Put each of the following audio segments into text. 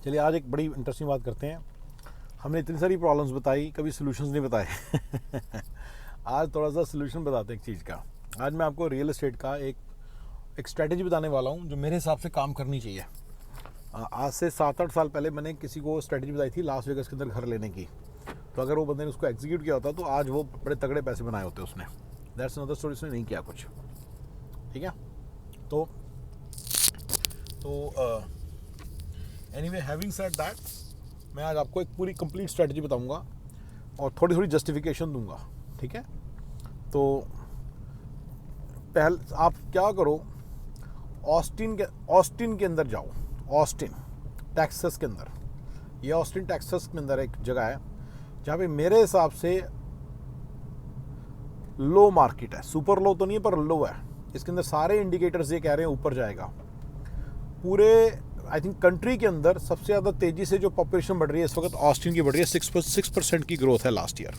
चलिए आज एक बड़ी इंटरेस्टिंग बात करते हैं। हमने इतनी सारी प्रॉब्लम्स बताई, कभी सॉल्यूशंस नहीं बताए। आज थोड़ा सा सॉल्यूशन बताते हैं एक चीज़ का। आज मैं आपको रियल एस्टेट का एक स्ट्रेटेजी बताने वाला हूँ जो मेरे हिसाब से काम करनी चाहिए। आज से 7-8 साल पहले मैंने किसी को स्ट्रेटेजी बताई थी लास वेगास के अंदर घर लेने की। तो अगर वो बंदे ने उसको एग्जीक्यूट किया होता तो आज वो बड़े तगड़े पैसे बनाए होते उसने। दैट्स अनदर स्टोरी, उसने नहीं किया कुछ। ठीक है, तो एनीवे हैविंग सेड दैट, मैं आज आपको एक पूरी कंप्लीट स्ट्रेटजी बताऊंगा और थोड़ी थोड़ी जस्टिफिकेशन दूंगा। ठीक है, तो पहले आप क्या करो, ऑस्टिन के अंदर जाओ। ऑस्टिन टेक्सास के अंदर, ये ऑस्टिन टेक्सास के अंदर एक जगह है जहाँ पे मेरे हिसाब से लो मार्केट है। सुपर लो तो नहीं है पर लो है। इसके अंदर सारे इंडिकेटर्स ये कह रहे हैं ऊपर जाएगा। पूरे आई थिंक कंट्री के अंदर सबसे ज़्यादा तेज़ी से जो पॉपुलेशन बढ़ रही है इस वक्त ऑस्टिन की बढ़ रही है। 6% की ग्रोथ है लास्ट ईयर।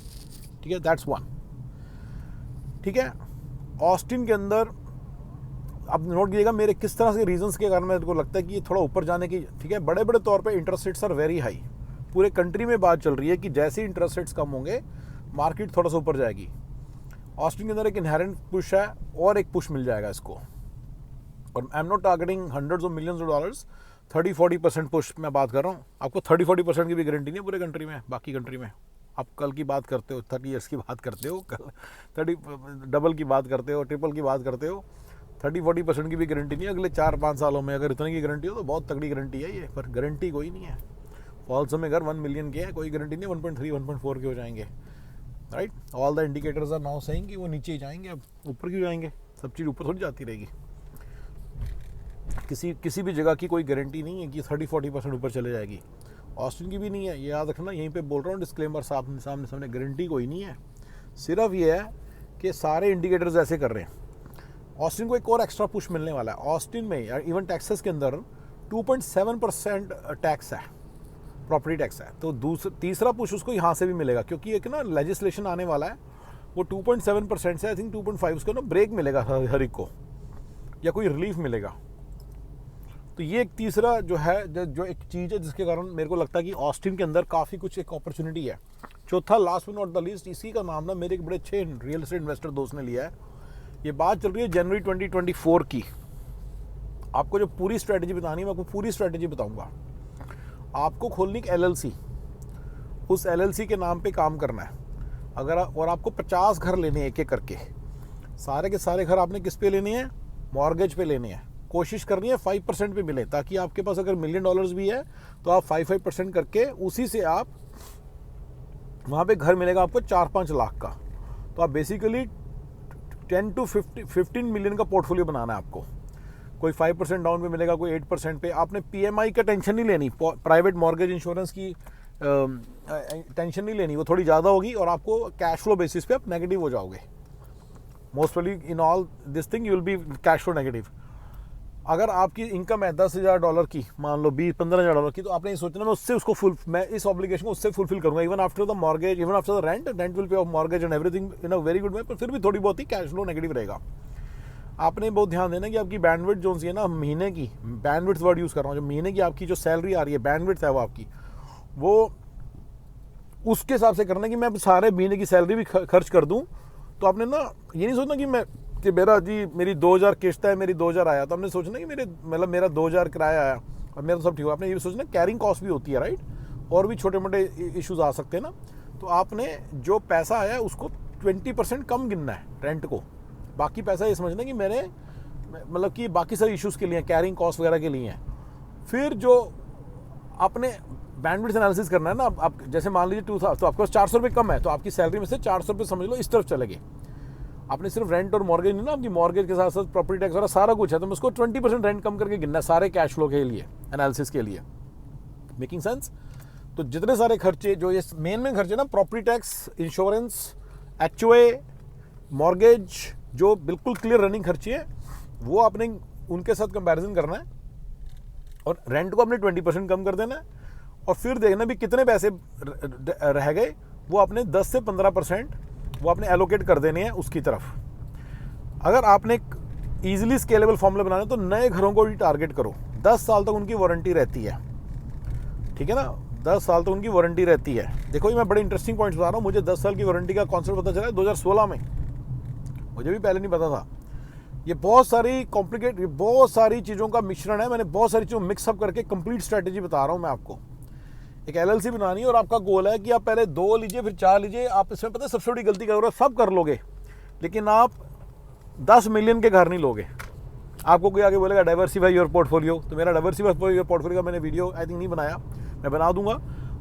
ठीक है, दैट्स वन। ठीक है, ऑस्टिन के अंदर अब नोट कीजिएगा मेरे किस तरह के रीजंस के कारण मेरे को लगता है कि ये थोड़ा ऊपर जाने की। ठीक है, बड़े बड़े तौर पे interest rates are very high. पूरे कंट्री में बात चल रही है कि जैसे इंटरेस्ट रेट्स कम होंगे मार्केट थोड़ा सा ऊपर जाएगी। ऑस्टिन के अंदर एक इनहेरेंट पुश है और एक पुश मिल जाएगा इसको। और I am not targeting hundreds of millions of dollars, 30-40% push मैं बात कर रहा हूँ। आपको 30-40% की भी गारंटी नहीं है पूरे कंट्री में। बाकी कंट्री में आप कल की बात करते हो, 30 ईयर्स की बात करते हो, कल 30 डबल की बात करते हो, ट्रिपल की बात करते हो। 30-40% की भी गारंटी नहीं है अगले 4-5 सालों में। अगर इतने की गारंटी हो तो बहुत तगड़ी गारंटी है ये, पर गारंटी कोई नहीं है। फॉल्स में अगर 1 मिलियन के हैं, कोई गारंटी नहीं 1.3 1.4 के हो जाएंगे। Right, all the indicators are now saying कि वो नीचे ही जाएंगे। अब ऊपर क्यों जाएंगे? सब चीज़ ऊपर थोड़ी जाती रहेगी। किसी भी जगह की कोई गारंटी नहीं है कि 30-40% ऊपर चले जाएगी। ऑस्टिन की भी नहीं है, ये याद रखना। यहीं पे बोल रहा हूँ डिस्क्लेमर, सामने गारंटी कोई नहीं है। सिर्फ ये है कि सारे इंडिकेटर्स ऐसे कर रहे हैं। ऑस्टिन को एक और एक्स्ट्रा पुश मिलने वाला है। ऑस्टिन में इवन टेक्सास के अंदर 2.7% टैक्स है, प्रॉपर्टी टैक्स है। तो तीसरा पुश उसको यहाँ से भी मिलेगा क्योंकि एक ना लेजिस्लेशन आने वाला है। वो 2.7% से आई थिंक 2.5 उसको ना ब्रेक मिलेगा हर एक को, या कोई रिलीफ मिलेगा। तो ये एक तीसरा जो है जो एक चीज़ है जिसके कारण मेरे को लगता है कि ऑस्टिन के अंदर काफ़ी कुछ एक अपॉर्चुनिटी है। चौथा, last but not the least, इसी का नाम ना मेरे एक बड़े अच्छे रियल एस्टेट इन्वेस्टर दोस्त ने लिया है। ये बात चल रही है जनवरी 2024 की। आपको जो पूरी स्ट्रेटजी बतानी है, मैं आपको पूरी स्ट्रेटजी बताऊंगा। आपको खोलनी एक LLC, उस LLC के नाम पे काम करना है। और आपको 50 घर लेने हैं एक एक करके। सारे के सारे घर आपने किस पे लेने हैं? मॉर्गेज पे लेने हैं। कोशिश करनी है 5% पे मिले, ताकि आपके पास अगर $1 मिलियन भी है तो आप 5% करके उसी से आप वहाँ पे घर मिलेगा आपको 4-5 लाख का। तो आप बेसिकली 10 to 15 मिलियन का पोर्टफोलियो बनाना है आपको। कोई 5% डाउन पे मिलेगा, कोई 8% पे। आपने PMI का टेंशन नहीं लेनी, प्राइवेट मॉर्गेज इंश्योरेंस की टेंशन नहीं लेनी। वो थोड़ी ज़्यादा होगी और आपको कैश फ्लो बेसिस पे आप नेगेटिव हो जाओगे। Most probably in all this thing you will be cash flow negative. अगर आपकी इनकम है $10,000 की, मान लो 15,000 की, तो आपने ये सोचना मैं इस ऑब्लिगेशन को उससे फुलफिल करूंगा। Even after the mortgage, even after the rent will pay of mortgage and everything in a very good way. पर फिर भी थोड़ी बहुत ही कैश फ्लो नेगेटिव रहेगा। आपने बहुत ध्यान देना कि आपकी बैंडविड्थ जो है ना, महीने की बैंडविड्थ वर्ड यूज़ कर रहा हूँ, जो महीने की आपकी जो सैलरी आ रही है, बैंडविड्थ है वो आपकी, वो उसके हिसाब से करना है कि मैं सारे महीने की सैलरी भी खर्च कर दूँ। तो आपने ना ये नहीं सोचना कि मेरी 2,000 किस्त है, मेरी 2,000 आया, तो हमने सोचना कि मेरा 2,000 किराया आया और मेरा तो सब ठीक हुआ। आपने ये सोचना कैरिंग कॉस्ट भी होती है, राइट, और भी छोटे मोटे इश्यूज आ सकते हैं ना। तो आपने जो पैसा आया है उसको 20% कम गिनना है रेंट को। बाकी पैसा ये समझना कि कि बाकी सारे इश्यूज के लिए, कैरिंग कॉस्ट वगैरह के लिए हैं। फिर जो आपने बैंडविड्थ एनालिसिस करना है ना, आप जैसे मान लीजिए 2,000, तो आपके पास ₹400 कम है, तो आपकी सैलरी में से ₹400 समझ लो इस तरफ चले गए। आपने सिर्फ रेंट और मॉर्गेज नहीं ना, आपकी मॉर्गेज के साथ साथ प्रॉपर्टी टैक्स वगैरह सारा कुछ है, तो उसको 20% रेंट कम करके गिनना है सारे कैश फ्लो के लिए, एनालिसिस के लिए। Making sense? तो जितने सारे खर्चे जो ये मेन खर्चे ना, property tax, insurance, HOA, mortgage, जो बिल्कुल क्लियर रनिंग खर्चे हैं, वो आपने उनके साथ कंपैरिजन करना है। और रेंट को आपने 20% कम कर देना है। और फिर देखना भी कितने पैसे रह गए, वो आपने 10 से 15% वो आपने एलोकेट कर देने हैं उसकी तरफ। अगर आपने एक ईजिली स्केलेबल फॉर्मूला बनाना है तो नए घरों को ही टारगेट करो। 10 साल तक उनकी वारंटी रहती है। ठीक है ना, 10 साल तो उनकी वारंटी रहती है। देखो ये मैं बड़े इंटरेस्टिंग पॉइंट्स बता रहा हूँ, मुझे 10 साल की वारंटी का कॉन्सेप्ट पता चला है 2016 में, मुझे भी पहले नहीं पता था। ये बहुत सारी कॉम्प्लिकेट, बहुत सारी चीज़ों का मिश्रण है, मैंने बहुत सारी चीज़ों मिक्सअप करके कंप्लीट स्ट्रैटेजी बता रहा हूँ मैं आपको। एक LLC बनानी है और आपका गोल है कि आप पहले 2 लीजिए फिर 4 लीजिए। आप इसमें पता है सबसे बड़ी गलती करोगे, सब कर लोगे लेकिन आप 10 मिलियन के घर नहीं लोगे। आपको कोई आगे बोलेगा डाइवर्सिफाई योर पोर्टफोलियो, तो मेरा डाइवर्सिफाई योर पोर्टफोलियो का मैंने वीडियो आई थिंक नहीं बनाया, मैं बना दूंगा।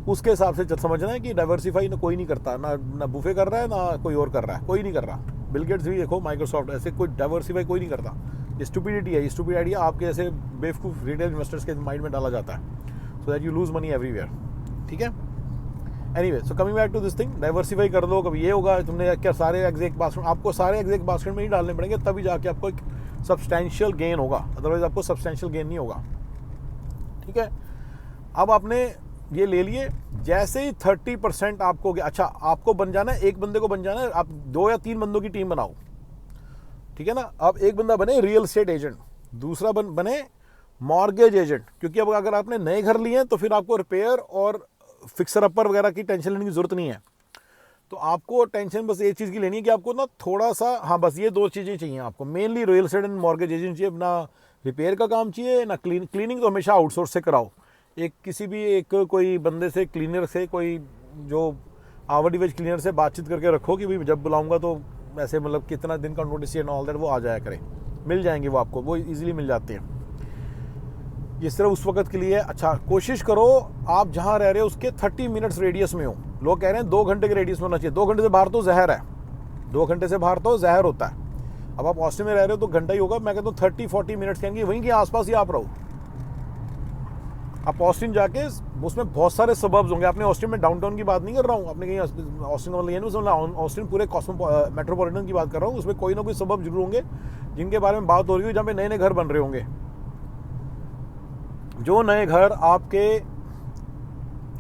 उसके हिसाब से समझना है कि डाइवर्सिफाई ना कोई नहीं करता, ना बुफे कर रहा है ना कोई और कर रहा है, कोई नहीं कर रहा। बिल गेट्स भी देखो, माइक्रोसॉफ्ट, ऐसे कोई डाइवर्सिफाई कोई नहीं करता। ये स्टुपिडिटी है, ये स्टुपिड आइडिया आपके ऐसे बेवकूफ़ रिटेल इन्वेस्टर्स के माइंड में डाला जाता है so that you lose money everywhere. ठीक है, anyway, so coming back to this thing, diversify कर दो। कभी ये होगा तुमने क्या सारे एग्जैक्ट बास्केट, आपको सारे एग्जैक्ट बास्केट में ही डालने पड़ेंगे, तभी जाके आपको एक सब्सटैंशियल गेन होगा, अदरवाइज आपको सब्सटैंशियल गेन नहीं होगा। ठीक है, अब आपने ये ले लिए, जैसे ही 30% आपको, अच्छा आपको बन जाना है, एक बंदे को बन जाना है, आप 2 या 3 बंदों की टीम बनाओ। ठीक है ना, अब एक बंदा बने रियल एस्टेट एजेंट, दूसरा बने मॉर्गेज एजेंट, क्योंकि अब अगर आपने नए घर लिए हैं तो फिर आपको रिपेयर और फिक्सर अपर वगैरह की टेंशन लेने की जरूरत नहीं है। तो आपको टेंशन बस एक चीज़ की लेनी है कि आपको ना थोड़ा सा, हाँ बस ये 2 चीज़ें चाहिए आपको mainly, real estate and mortgage agent चाहिए। ना रिपेयर का काम चाहिए ना क्लीनिंग तो हमेशा आउटसोर्स से कराओ, एक किसी भी एक कोई बंदे से, क्लीनर से, कोई जो आवड़ी वेज क्लीनर से बातचीत करके रखो कि भाई जब बुलाऊंगा तो ऐसे मतलब कितना दिन का नोटिस एंड ऑल दैट, वो आ जाया करे, मिल जाएंगे वो आपको, वो इजीली मिल जाते हैं। ये सिर्फ उस वक्त के लिए। अच्छा कोशिश करो आप जहाँ रह रहे हो उसके 30 मिनट्स रेडियस में हो। लोग कह रहे हैं 2 घंटे के रेडियस में होना चाहिए, 2 घंटे से बाहर तो जहर है, 2 घंटे से बाहर तो जहर होता है। अब आप ऑस्टिन में रह रहे हो तो घंटा ही होगा, मैं कहता हूँ 30-40 मिनट्स कहेंगे, वहीं के आसपास ही आप रहो। आप ऑस्टिन जाके, उसमें बहुत सारे सबर्ब्स होंगे, आपने ऑस्टिन में डाउनटाउन की बात नहीं कर रहा हूँ, आपने कहीं ऑस्टिन का मतलब ये नहीं, ऑस्टिन पूरे मेट्रोपॉलिटन की बात कर रहा हूँ, उसमें कोई ना कोई सबर्ब जरूर होंगे जिनके बारे में बात हो रही है, जहाँ पे नए नए घर बन रहे होंगे। जो नए घर आपके,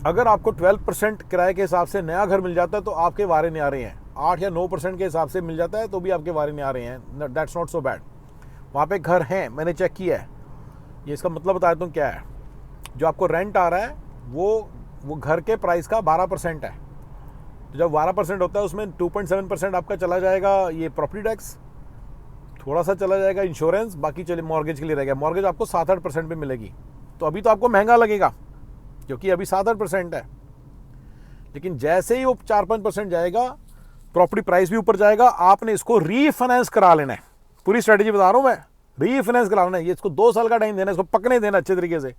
अगर आपको 12% किराए के हिसाब से नया घर मिल जाता है तो आपके वारे नहीं आ रहे हैं, 8 या 9% के हिसाब से मिल जाता है तो भी आपके वारे नहीं आ रहे हैं, दैट्स नॉट सो बैड। वहाँ पे घर हैं, मैंने चेक किया है। ये इसका मतलब बता देता हूँ क्या है। जो आपको रेंट आ रहा है वो घर के प्राइस का 12% है। तो जब 12% होता है उसमें 2.7% आपका चला जाएगा ये प्रॉपर्टी टैक्स, थोड़ा सा चला जाएगा इंश्योरेंस, बाकी चले मॉर्गेज के लिए रहेगा। मॉर्गेज आपको 7-8% पे मिलेगी, तो अभी तो आपको महंगा लगेगा क्योंकि अभी 7-8% है, लेकिन जैसे ही वो 4-5% जाएगा प्रॉपर्टी प्राइस भी ऊपर जाएगा। आपने इसको रीफाइनेंस करा लेना है, पूरी स्ट्रेटेजी बता रहा हूँ मैं, रीफाइनेंस करा लेना है। ये इसको 2 साल का टाइम देना है, इसको पकने देना अच्छे तरीके से।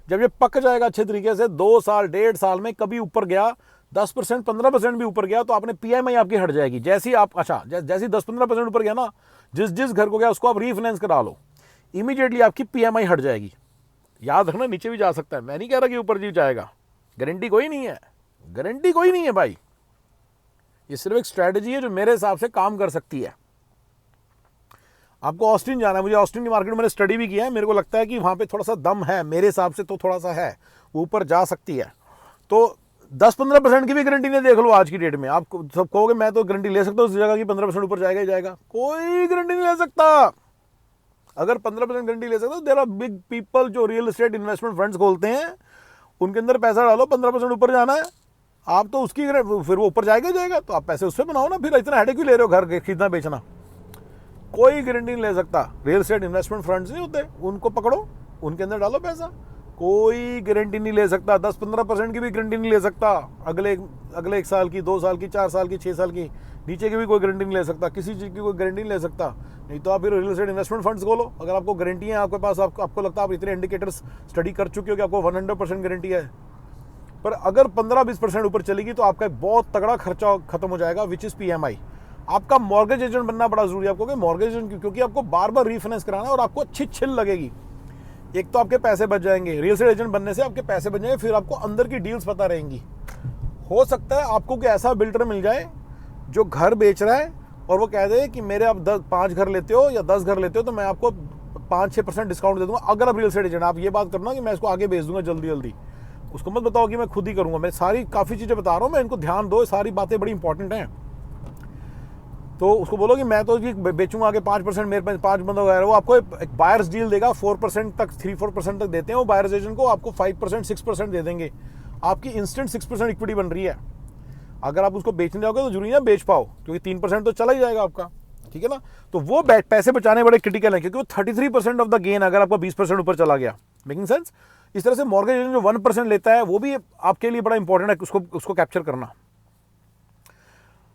जब ये पक जाएगा अच्छे तरीके से, 2 साल 1.5 साल में कभी ऊपर गया 10% 15% भी ऊपर गया तो आपने PMI आपकी हट जाएगी। जैसे ही आप, अच्छा जैसे 10-15% ऊपर गया ना, जिस घर को गया उसको आप रीफाइनेंस करा लो, इमीडिएटली आपकी PMI हट जाएगी। याद रखना नीचे भी जा सकता है, मैं नहीं कह रहा कि ऊपर जी जाएगा, गारंटी कोई नहीं है, गारंटी कोई नहीं है भाई। ये सिर्फ एक स्ट्रैटेजी है जो मेरे हिसाब से काम कर सकती है। आपको ऑस्टिन जाना है, मुझे ऑस्टिन की मार्केट में मैंने स्टडी भी किया है, मेरे को लगता है कि वहाँ पे थोड़ा सा दम है, मेरे हिसाब से तो थोड़ा सा है, ऊपर जा सकती है। तो 10-15% की भी गारंटी नहीं, देख लो आज की डेट में। आप सब कहोगे मैं तो गारंटी ले सकता हूँ उस जगह की 15% ऊपर जाएगा ही जाएगा, कोई गारंटी नहीं ले सकता। अगर 15% गारंटी ले सकते हो, देयर आर बिग पीपल जो रियल एस्टेट इन्वेस्टमेंट फंड्स खोलते हैं, उनके अंदर पैसा डालो, 15% ऊपर जाना है, आप तो उसकी फिर वो ऊपर जाएगा जाएगा, तो आप पैसे उससे बनाओ ना, फिर इतना हेडेक क्यों ले रहे हो घर खरीदना बेचना। कोई गारंटी नहीं ले सकता। रियल एस्टेट इन्वेस्टमेंट फंड्स नहीं होते, उनको पकड़ो, उनके अंदर डालो पैसा, कोई गारंटी नहीं ले सकता। 10-15% की भी गारंटी नहीं ले सकता, अगले 1 साल की, 2 साल की, 4 साल की, 6 साल की, नीचे की भी कोई गारंटी नहीं ले सकता, किसी चीज़ की कोई गारंटी नहीं ले सकता। नहीं तो आप फिर रियल एस्टेट इन्वेस्टमेंट फंड्स खोलो, अगर आपको गारंटी है आपके पास, आपको लगता है आप इतने इंडिकेटर्स स्टडी कर चुके हो कि आपको 100% गारंटी है। पर अगर 15-20% ऊपर चलेगी तो आपका एक बहुत तगड़ा खर्चा खत्म हो जाएगा, विच इज़ PMI। आपका मॉर्गेज एजेंट बनना बड़ा जरूरी है आपको, मॉर्गेज एजेंट, क्योंकि आपको बार बार रीफाइनेंस कराना है और आपको अच्छी छिल लगेगी। एक तो आपके पैसे बच जाएंगे, रियल एस्टेट एजेंट बनने से आपके पैसे बच जाएंगे, फिर आपको अंदर की डील्स पता रहेंगी। हो सकता है आपको कोई ऐसा बिल्डर मिल जाए जो घर बेच रहा है और वो कह दे कि मेरे आप 5 घर लेते हो या 10 घर लेते हो तो मैं आपको 5-6% डिस्काउंट दे दूंगा। अगर आप रियल एस्टेट एजेंट, आप ये बात करना कि मैं इसको आगे भेज दूंगा जल्दी जल्दी, उसको मत बताओ कि मैं खुद ही करूंगा। मैं काफ़ी चीज़ें बता रहा हूँ, मैं इनको ध्यान दो, सारी बातें बड़ी इंपॉर्टेंट हैं। तो उसको बोलो कि मैं तो जी बेचूंगा आगे 5%, मेरे पास 5 बंदा वगैरह, वो आपको एक बायर्स डील देगा 4% तक, 3-4% तक देते हैं वो बायर्स एजेंट को, आपको 5% 6% दे देंगे, आपकी इंस्टेंट 6% इक्विटी बन रही है। अगर आप उसको बेचने जाओगे तो जरूरी ना बेच पाओ, क्योंकि 3% तो चला ही जाएगा आपका, ठीक है ना। तो वो पैसे बचाने बड़े क्रिटिकल है, क्योंकि वो 33% ऑफ द गेन अगर आपका 20% ऊपर चला गया। Making sense. इस तरह से मॉर्गेज एजेंट जो 1% लेता है वो भी आपके लिए बड़ा इंपॉर्टेंट है, उसको कैप्चर करना।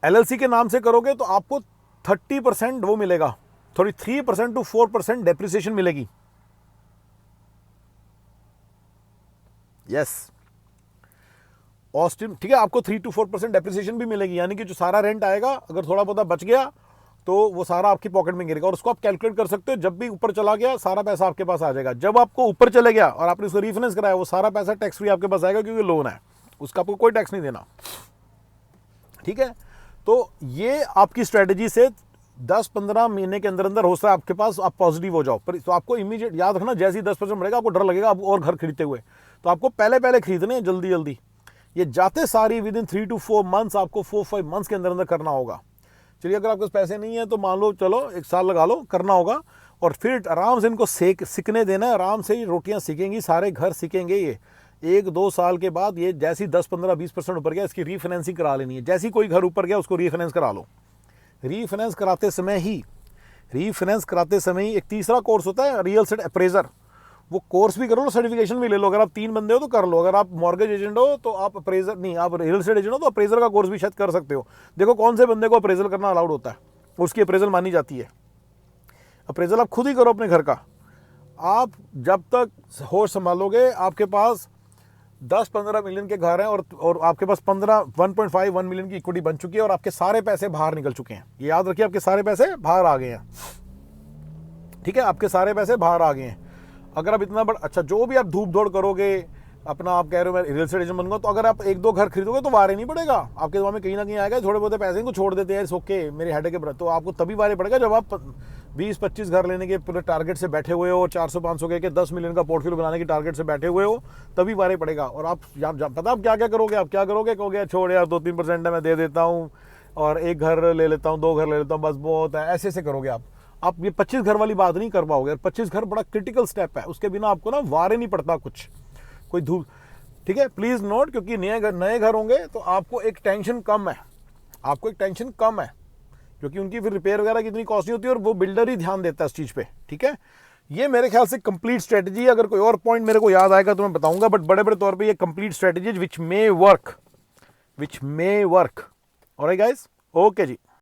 एलएलसी के नाम से करोगे तो आपको 30% वो मिलेगा, 3% to 4% डेप्रिसिएशन मिलेगी। यस ऑस्टिन, ठीक है, आपको 3 to 4% डेप्रिसिएशन भी मिलेगी, यानी कि जो सारा रेंट आएगा अगर थोड़ा बहुत बच गया तो वो सारा आपकी पॉकेट में गिरेगा, और उसको आप कैलकुलेट कर सकते हो, जब भी ऊपर चला गया सारा पैसा आपके पास आ जाएगा। जब आपको ऊपर चले गया और आपने उसको रीफाइनेंस कराया, वो सारा पैसा टैक्स फ्री आपके पास आएगा, क्योंकि लोन है, उसका आपको कोई टैक्स नहीं देना, ठीक है। तो ये आपकी स्ट्रेटेजी से 10-15 महीने के अंदर अंदर हो सकता है आपके पास आप पॉजिटिव हो जाओ, पर तो आपको इमीडिएट याद रखना, जैसे ही 10% बढ़ेगा आपको डर लगेगा आप और घर खरीदते हुए, तो आपको पहले खरीदने हैं जल्दी जल्दी। ये जाते सारी विद इन 3 to 4 मंथ्स, आपको 4-5 मंथ्स के अंदर अंदर करना होगा। चलिए अगर आपके पास पैसे नहीं है तो मान लो चलो 1 साल लगा लो, करना होगा, और फिर आराम से इनको सीखने देना है, आराम से ही रोटियां सीखेंगी, सारे घर सीखेंगे। ये 1-2 साल के बाद ये जैसी 10-15-20% ऊपर गया, इसकी रीफाइनेंसिंग करा लेनी है। जैसी कोई घर ऊपर गया उसको रीफाइनेंस करा लो। रीफाइनेंस कराते समय ही एक तीसरा कोर्स होता है रियल एस्टेट अप्रेजर, वो कोर्स भी करो लो, सर्टिफिकेशन भी ले लो। अगर आप 3 बंदे हो तो कर लो, अगर आप मॉर्गेज एजेंट हो तो आप अप्रेजर नहीं, आप रियल एस्टेट एजेंट हो तो अप्रेजर का कोर्स भी शायद कर सकते हो। देखो कौन से बंदे को अप्रेजल करना अलाउड होता है, उसकी अप्रेजल मानी जाती है। अप्रेजल आप खुद ही करो अपने घर का। आप जब तक होश संभालोगे, आपके पास 10-15 मिलियन के घर हैं और आपके पास 1.5-1 मिलियन की इक्विटी बन चुकी है, और आपके सारे पैसे बाहर निकल चुके हैं। ये याद रखिए, आपके सारे पैसे बाहर आ गए हैं, ठीक है, आपके सारे पैसे बाहर आ गए हैं। अगर आप इतना बड़ा, अच्छा जो भी आप धूप दौड़ करोगे अपना, आप कह रहे हो मैं रियल एस्टेट एजेंट बनूंगा, तो अगर आप 1-2 घर खरीदोगे तो वारे नहीं पड़ेगा आपके दिमाग में, कहीं ना कहीं आएगा थोड़े बहुत पैसे को छोड़ देते हैं ओके मेरे हेड के, तो आपको तभी वारे पड़ेगा जब आप 20-25 घर लेने के पूरे टारगेट से बैठे हुए हो, 400-500 के 10 मिलियन का पोर्टफोलियो बनाने के टारगेट से बैठे हुए हो, तभी वारे पड़ेगा। और आप पता आप क्या क्या करोगे, कहोगे छोड़ यार 2-3% है मैं दे देता हूँ, और 1 घर ले लेता हूँ, 2 घर ले लेता हूँ, बस बहुत है, ऐसे करोगे आप ये 25 घर वाली बात नहीं कर पाओगे। 25 घर बड़ा क्रिटिकल स्टेप है, उसके बिना आपको ना वारे नहीं पड़ता कुछ, कोई धूप, ठीक है। प्लीज नोट, क्योंकि नए घर होंगे तो आपको एक टेंशन कम है, क्योंकि उनकी फिर रिपेयर वगैरह की इतनी कॉस्ट नहीं होती, और वो बिल्डर ही ध्यान देता है इस चीज पे, ठीक है। ये मेरे ख्याल से कंप्लीट स्ट्रेटजी। अगर कोई और पॉइंट मेरे को याद आएगा तो मैं बताऊंगा, बट बड़े तौर पे ये कंप्लीट स्ट्रेटजी विच मे वर्क। ऑलराइट गाइस, ओके जी।